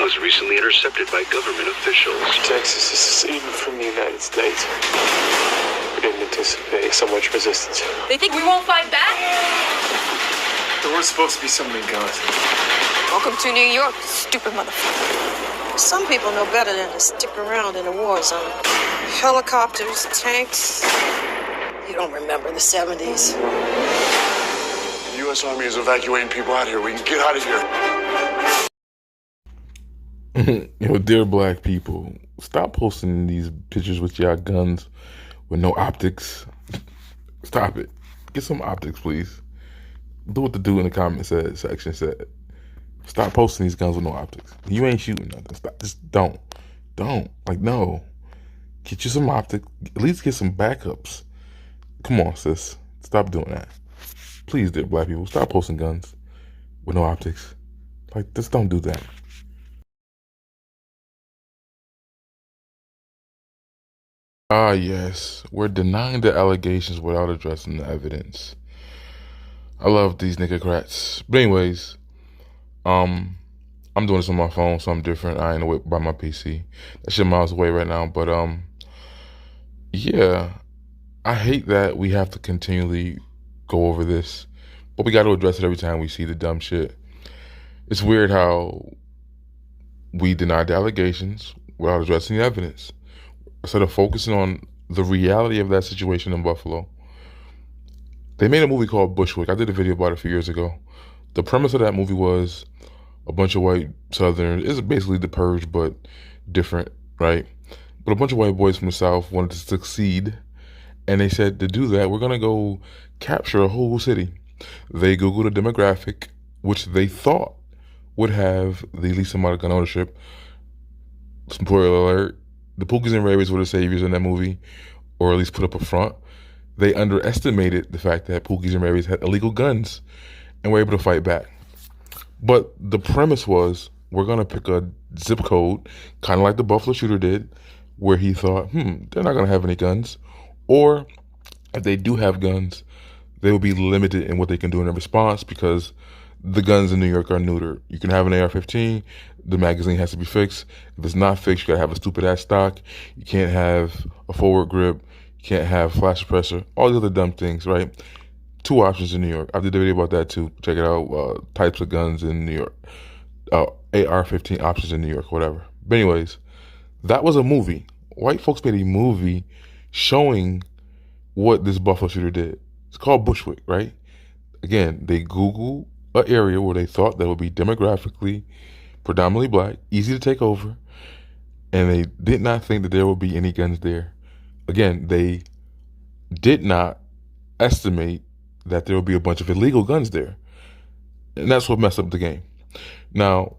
was recently intercepted by government officials. Texas is seceding from the United States. We didn't anticipate so much resistance. They think we won't fight back? There were supposed to be so many guns. Welcome to New York, stupid motherfucker. Some people know better than to stick around in a war zone. Helicopters, tanks. You don't remember the 70s. The U.S. Army is evacuating people out here. We can get out of here. Yo, dear black people, stop posting these pictures with y'all guns with no optics. Stop it. Get some optics, please. Do what the dude in the comment section said. Stop posting these guns with no optics. You ain't shooting nothing. Stop. Just don't. Like, no. Get you some optics. At least get some backups. Come on, sis. Stop doing that. Please, dear black people, stop posting guns with no optics. Like, just don't do that. Ah, yes. We're denying the allegations without addressing the evidence. I love these niggercrats. But anyways, I'm doing this on my phone, so I'm different. I ain't away by my PC. That shit miles away right now. But yeah, I hate that we have to continually go over this, but we got to address it every time we see the dumb shit. It's weird how we denied the allegations without addressing the evidence. Instead of focusing on the reality of that situation in Buffalo, they made a movie called Bushwick. I did a video about it a few years ago. The premise of that movie was a bunch of white Southerners. It's basically The Purge, but different, right? But a bunch of white boys from the South wanted to succeed, and they said, to do that, we're going to go capture a whole city. They Googled a demographic which they thought would have the least amount of gun ownership. Spoiler alert, the Pookies and Rabies were the saviors in that movie, or at least put up a front. They underestimated the fact that Pookies and Rabies had illegal guns and were able to fight back. But the premise was, we're going to pick a zip code, kind of like the Buffalo shooter did, where he thought, they're not going to have any guns. Or if they do have guns, they will be limited in what they can do in a response because the guns in New York are neutered. You can have an AR-15, the magazine has to be fixed. If it's not fixed, you gotta have a stupid ass stock. You can't have a forward grip. You can't have flash suppressor. All the other dumb things, right? 2 options in New York. I did a video about that too. Check it out. Types of guns in New York. AR-15 options in New York, whatever. But anyways, that was a movie. White folks made a movie showing what this Buffalo shooter did. It's called Bushwick, right? Again, they Googled an area where they thought that would be demographically predominantly black, easy to take over, and they did not think that there would be any guns there. Again, they did not estimate that there would be a bunch of illegal guns there. And that's what messed up the game. Now,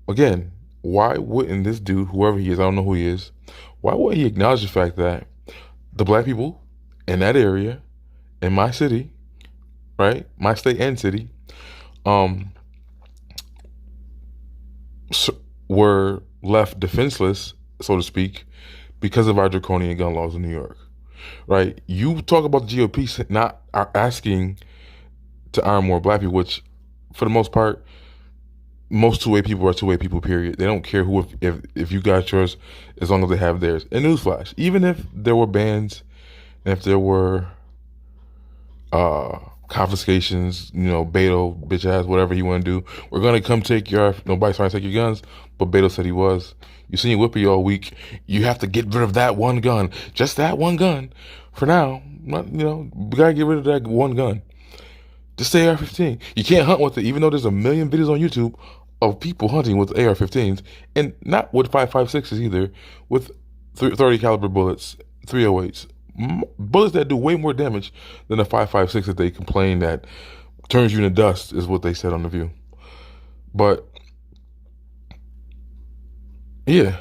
again, why wouldn't this dude, whoever he is, I don't know who he is, why wouldn't he acknowledge the fact that the black people in that area, in my city, right, my state and city, were left defenseless, so to speak, because of our draconian gun laws in New York, right? You talk about the GOP not asking to arm more black people, which, for the most part, most two-way people are two-way people, period. They don't care who, if you got yours, as long as they have theirs. And newsflash, even if there were bans, and if there were confiscations, Beto, bitch ass, whatever you want to do, we're going to come take nobody's trying to take your guns, but Beto said he was. You seen Whippy all week. You have to get rid of that one gun. Just that one gun. For now, we got to get rid of that one gun. Just say AR-15. You can't hunt with it, even though there's a million videos on YouTube of people hunting with AR-15s, and not with 5.56s either, with 30 caliber bullets, 308s. Bullets that do way more damage than a 5.56 that they complain that turns you into dust, is what they said on The View. But yeah,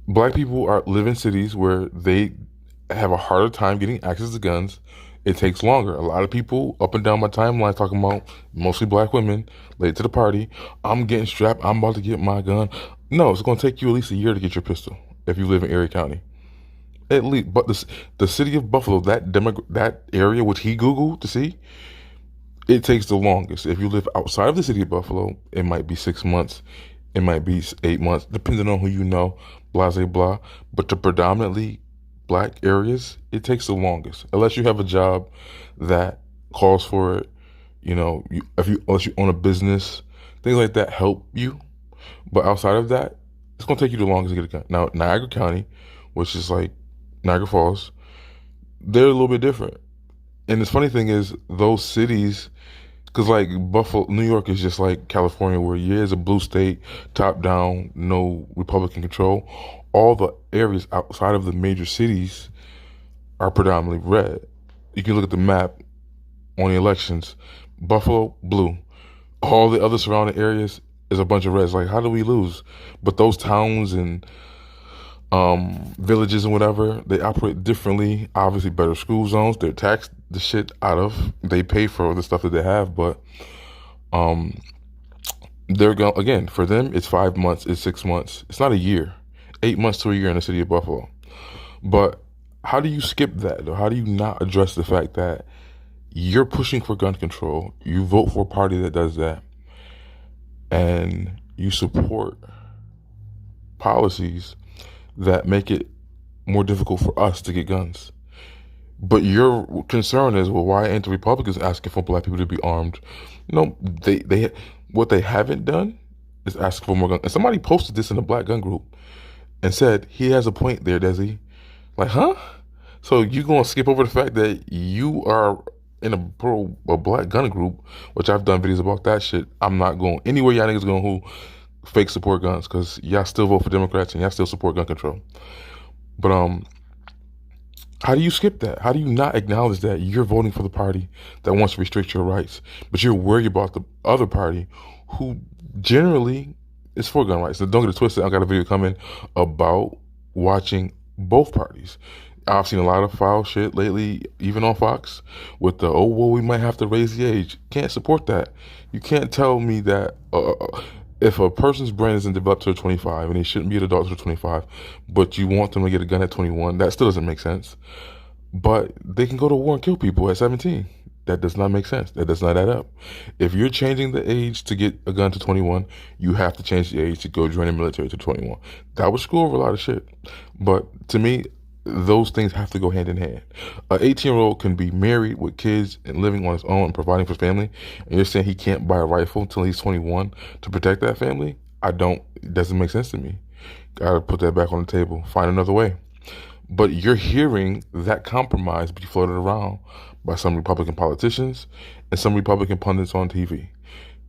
black people live in cities where they have a harder time getting access to guns. It takes longer. A lot of people up and down my timeline talking about, mostly black women, late to the party, I'm getting strapped, I'm about to get my gun. No, it's going to take you at least a year to get your pistol if you live in Erie County. At least. But the city of Buffalo, that area which he Googled to see, it takes the longest. If you live outside of the city of Buffalo, it might be 6 months, it might be 8 months, depending on who you know, blah, blah, blah. But the predominantly black areas, it takes the longest. Unless you have a job that calls for it, unless you own a business, things like that help you. But outside of that, it's going to take you the longest to get a gun. Now, Niagara County, which is like Niagara Falls, they're a little bit different. And the funny thing is, those cities, because like Buffalo, New York is just like California, where it's a blue state, top down, no Republican control. All the areas outside of the major cities are predominantly red. You can look at the map on the elections. Buffalo, blue. All the other surrounding areas is a bunch of reds. Like, how do we lose? But those towns and villages and whatever, they operate differently. Obviously, better school zones. They're taxed the shit out of. They pay for the stuff that they have, but they're going, again, for them, it's 5 months, it's 6 months. It's not a year. 8 months to a year in the city of Buffalo. But how do you skip that, though? How do you not address the fact that you're pushing for gun control, you vote for a party that does that, and you support policies that make it more difficult for us to get guns? But your concern is, well, why ain't the Republicans asking for black people to be armed? They what they haven't done is ask for more guns. And somebody posted this in a black gun group and said, he has a point there, does he? Like, huh? So you gonna skip over the fact that you are in a black gun group, which I've done videos about that shit. I'm not going anywhere y'all niggas going who fake support guns, because y'all still vote for Democrats and y'all still support gun control. But how do you skip that? How do you not acknowledge that you're voting for the party that wants to restrict your rights, but you're worried about the other party who generally is for gun rights? So don't get it twisted. I got a video coming about watching both parties. I've seen a lot of foul shit lately, even on Fox, with the, we might have to raise the age. Can't support that. You can't tell me that if a person's brain isn't developed to 25 and they shouldn't be an adult to 25, but you want them to get a gun at 21, that still doesn't make sense. But they can go to war and kill people at 17. That does not make sense. That does not add up. If you're changing the age to get a gun to 21, you have to change the age to go join the military to 21. That would screw over a lot of shit. But to me, those things have to go hand in hand. An 18-year-old can be married with kids and living on his own and providing for his family, and you're saying he can't buy a rifle until he's 21 to protect that family? It doesn't make sense to me. Gotta put that back on the table. Find another way. But you're hearing that compromise be floated around by some Republican politicians and some Republican pundits on TV.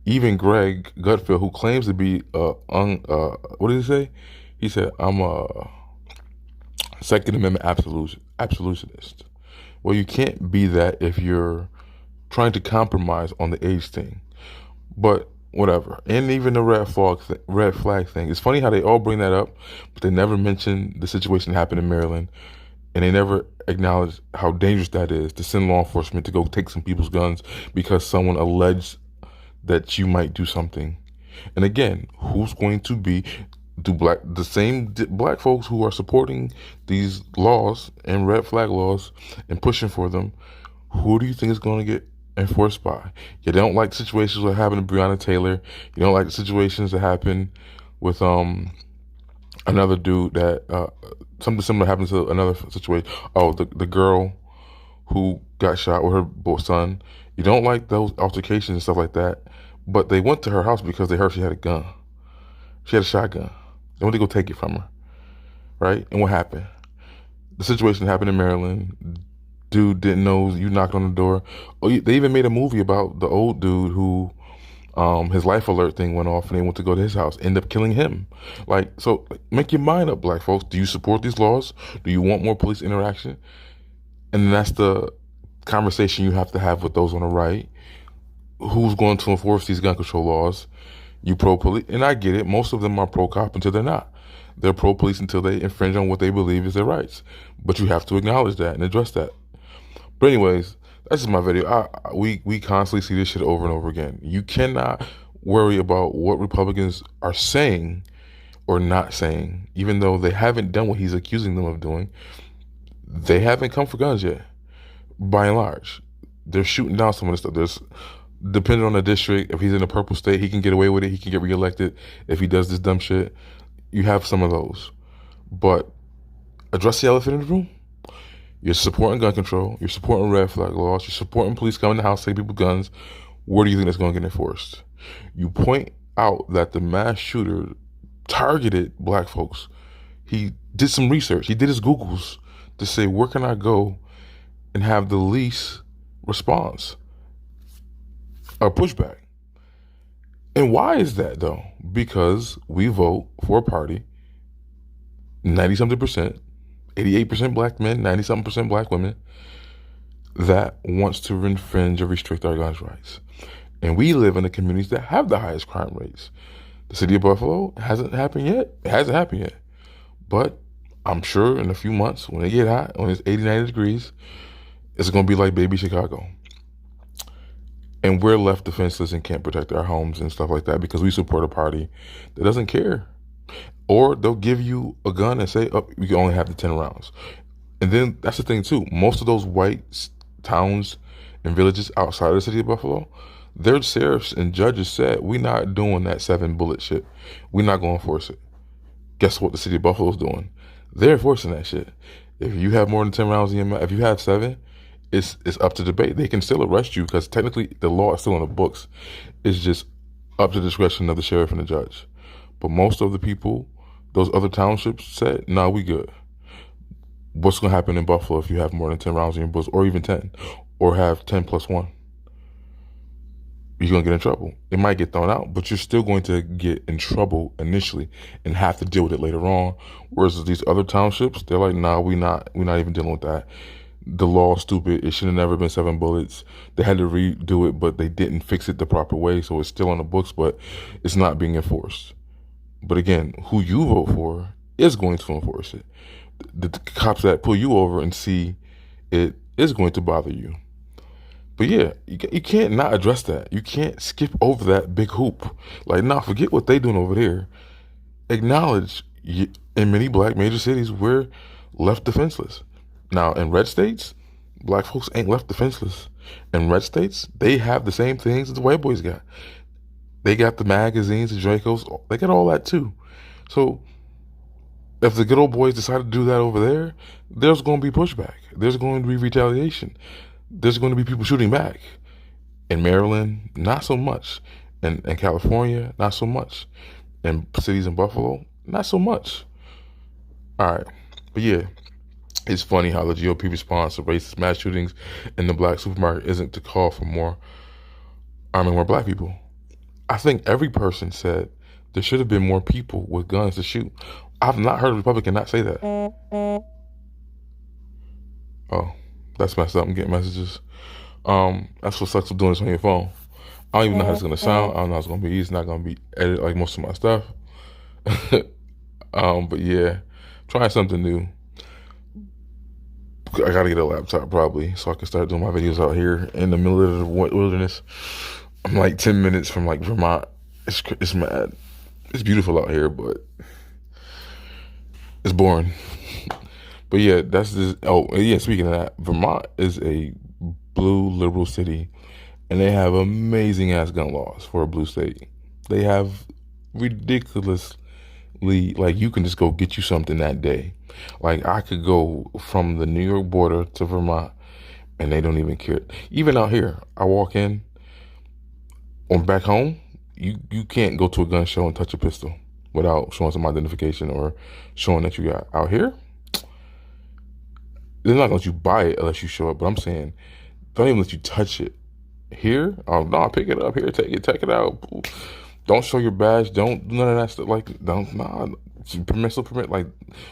Even Greg Gutfeld, who claims to be what did he say? He said, I'm a Second Amendment absolutionist. Well, you can't be that if you're trying to compromise on the age thing. But whatever. And even the red flag thing. It's funny how they all bring that up, but they never mention the situation that happened in Maryland, and they never acknowledge how dangerous that is to send law enforcement to go take some people's guns because someone alleged that you might do something. And again, who's going to be the same black folks who are supporting these laws and red flag laws and pushing for them? Who do you think is going to get enforced by? You don't like situations that happen to Breonna Taylor. You don't like the situations that happen with another dude that something similar happened to another situation. Oh, the girl who got shot with her son. You don't like those altercations and stuff like that. But they went to her house because they heard she had a gun. She had a shotgun. They went to go take it from her, right? And what happened? The situation happened in Maryland. Dude didn't know you knocked on the door. Oh, they even made a movie about the old dude who his life alert thing went off and they went to go to his house, end up killing him. So make your mind up, black folks. Do you support these laws? Do you want more police interaction? And that's the conversation you have to have with those on the right. Who's going to enforce these gun control laws? You pro-police, and I get it. Most of them are pro-cop until they're not. They're pro-police until they infringe on what they believe is their rights. But you have to acknowledge that and address that. But anyways, that's just my video. We constantly see this shit over and over again. You cannot worry about what Republicans are saying or not saying, even though they haven't done what he's accusing them of doing. They haven't come for guns yet, by and large. They're shooting down some of this stuff. There's depending on the district, if he's in a purple state, he can get away with it. He can get reelected if he does this dumb shit. You have some of those. But address the elephant in the room. You're supporting gun control. You're supporting red flag laws. You're supporting police coming to the house, take people's guns. Where do you think that's going to get enforced? You point out that the mass shooter targeted black folks. He did some research. He did his Googles to say, where can I go and have the least response or pushback? And why is that, though? Because we vote for a party, 90-something%, 88% black men, 90-something% black women, that wants to infringe or restrict our guns rights. And we live in the communities that have the highest crime rates. The city of Buffalo hasn't happened yet. It hasn't happened yet. But I'm sure in a few months, when it get hot, when it's 80, 90 degrees, it's going to be like baby Chicago. And we're left defenseless and can't protect our homes and stuff like that because we support a party that doesn't care. Or they'll give you a gun and say, oh, you can only have the 10 rounds. And then that's the thing, too. Most of those white towns and villages outside of the city of Buffalo, their sheriffs and judges said, we're not doing that 7-bullet shit. We're not going to enforce it. Guess what the city of Buffalo's doing? They're enforcing that shit. If you have more than 10 rounds in your mouth, if you have 7, it's up to debate. They can still arrest you because technically the law is still in the books. It's just up to the discretion of the sheriff and the judge. But most of the people, those other townships said, no, we good. What's going to happen in Buffalo if you have more than 10 rounds in your bullets, or even 10, or have 10 plus 1? You're going to get in trouble. It might get thrown out, but you're still going to get in trouble initially and have to deal with it later on. Whereas these other townships, they're like, nah, we're not even dealing with that. The law is stupid. It should have never been 7 bullets. They had to redo it, but they didn't fix it the proper way, so it's still on the books, but it's not being enforced. But again, who you vote for is going to enforce it. The cops that pull you over and see it is going to bother you. But yeah, you can't not address that. You can't skip over that big hoop. Like, nah, forget what they doing over there. Acknowledge in many black major cities, we're left defenseless. Now, in red states, black folks ain't left defenseless. In red states, they have the same things that the white boys got. They got the magazines, the Dracos. They got all that too. So if the good old boys decide to do that over there, there's going to be pushback. There's going to be retaliation. There's going to be people shooting back. In Maryland, not so much. In California, not so much. In cities in Buffalo, not so much. All right. But yeah, it's funny how the GOP response to racist mass shootings in the black supermarket isn't to call for more arming more black people. I think every person said there should have been more people with guns to shoot. I've not heard a Republican not say that. Oh, that's messed up. I'm getting messages. That's what sucks with doing this on your phone. I don't even know how it's going to sound. I don't know how it's going to be. It's not going to be edited like most of my stuff. But yeah, trying something new. I got to get a laptop probably so I can start doing my videos out here in the middle of the wilderness. I'm like 10 minutes from like Vermont. It's mad. It's beautiful out here, but it's boring. But yeah, that's this. Oh yeah, speaking of that, Vermont is a blue liberal city, and they have amazing ass gun laws for a blue state. They have ridiculously, like, you can just go get you something that day. Like, I could go from the New York border to Vermont, and they don't even care. Even out here, I walk in. On back home, you can't go to a gun show and touch a pistol without showing some identification or showing that you got. Out here, they're not going to let you buy it unless you show up. But I'm saying, don't even let you touch it. Here, oh no, pick it up. Here, take it out. Don't show your badge. Don't do none of that stuff. Like, don't, nah, permit. Like,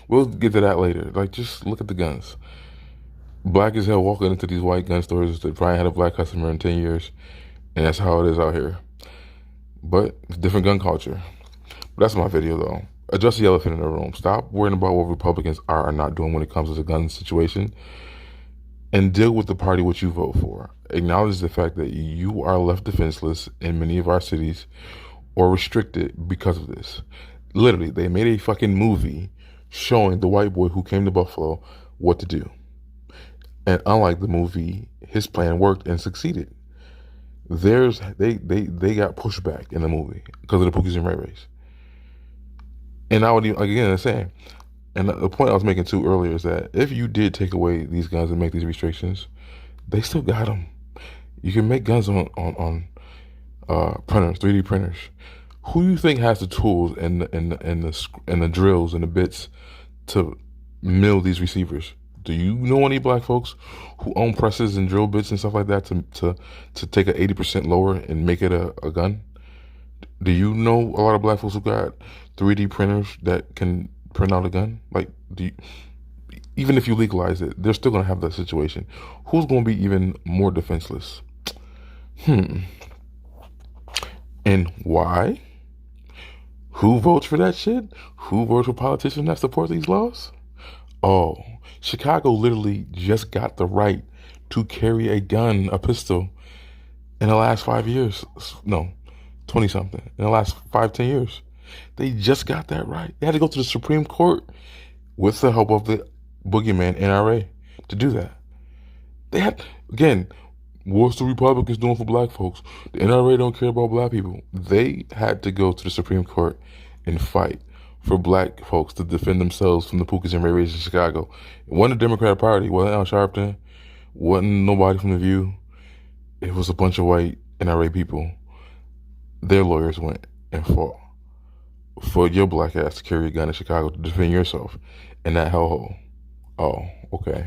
we'll get to that later. Like, just look at the guns. Black as hell walking into these white gun stores that probably had a black customer in 10 years. And that's how it is out here. But it's different gun culture. But that's my video, though. Address the elephant in the room. Stop worrying about what Republicans are or not doing when it comes to the gun situation. And deal with the party which you vote for. Acknowledge the fact that you are left defenseless in many of our cities or restricted because of this. Literally, they made a fucking movie showing the white boy who came to Buffalo what to do. And unlike the movie, his plan worked and succeeded. they got pushback in the movie because of the Pookies and Ray Rays. And I would even, again, I'm saying, and the point I was making too earlier is that if you did take away these guns and make these restrictions, they still got them. You can make guns on printers, 3D printers. Who do you think has the tools and the drills and the bits to mill these receivers? Do you know any black folks who own presses and drill bits and stuff like that to take a 80% lower and make it a gun? Do you know a lot of black folks who got 3D printers that can print out a gun? Like, even if you legalize it, they're still gonna have that situation. Who's gonna be even more defenseless? And why? Who votes for that shit? Who votes for politicians that support these laws? Oh, Chicago literally just got the right to carry a gun, a pistol, in the last 5 years. No, 20-something. In the last 5-10 years. They just got that right. They had to go to the Supreme Court with the help of the boogeyman NRA to do that. They had, again, what's the Republicans doing for black folks? The NRA don't care about black people. They had to go to the Supreme Court and fight for black folks to defend themselves from the Pookies and Ray Rays in Chicago. It wasn't the Democratic Party. It wasn't Al Sharpton. Wasn't nobody from The View. It was a bunch of white NRA people. Their lawyers went and fought for your black ass to carry a gun in Chicago to defend yourself in that hellhole. Oh, okay.